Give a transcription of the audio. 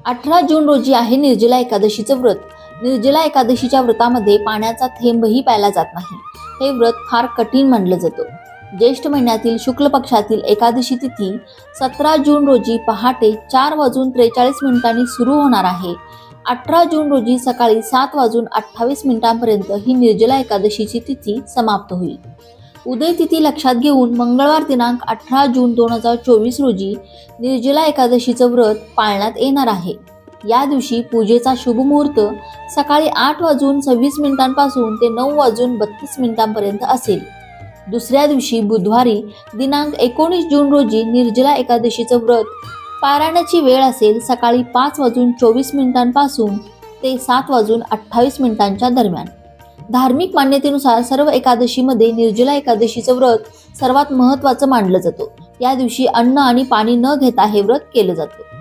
18 जून रोजी आहे निर्जला एकादशीचं व्रत. निर्जला एकादशीच्या व्रतामध्ये पाण्याचा थेंबही प्यायला जात नाही. हे व्रत फार कठीण मानलं जातं. ज्येष्ठ महिन्यातील शुक्ल पक्षातील एकादशी तिथी 17 जून रोजी पहाटे 4:43 सुरू होणार आहे. 18 जून रोजी सकाळी 7:28 ही निर्जला एकादशीची तिथी समाप्त होईल. उदय तिथी लक्षात घेऊन मंगळवार दिनांक 18 जून 2024 रोजी निर्जला एकादशीचं व्रत पाळण्यात येणार आहे. या दिवशी पूजेचा शुभ मुहूर्त सकाळी 8:26 पासून ते 9:32 असेल. दुसऱ्या दिवशी बुधवारी दिनांक 19 जून रोजी निर्जला एकादशीचं व्रत पारायणाची वेळ असेल सकाळी 5:24 पासून ते 7:28 दरम्यान. धार्मिक मान्यतेनुसार सर्व एकादशीमध्ये निर्जला एकादशीचं व्रत सर्वात महत्त्वाचं मानलं जातं. या दिवशी अन्न आणि पाणी न घेता हे व्रत केलं जातं.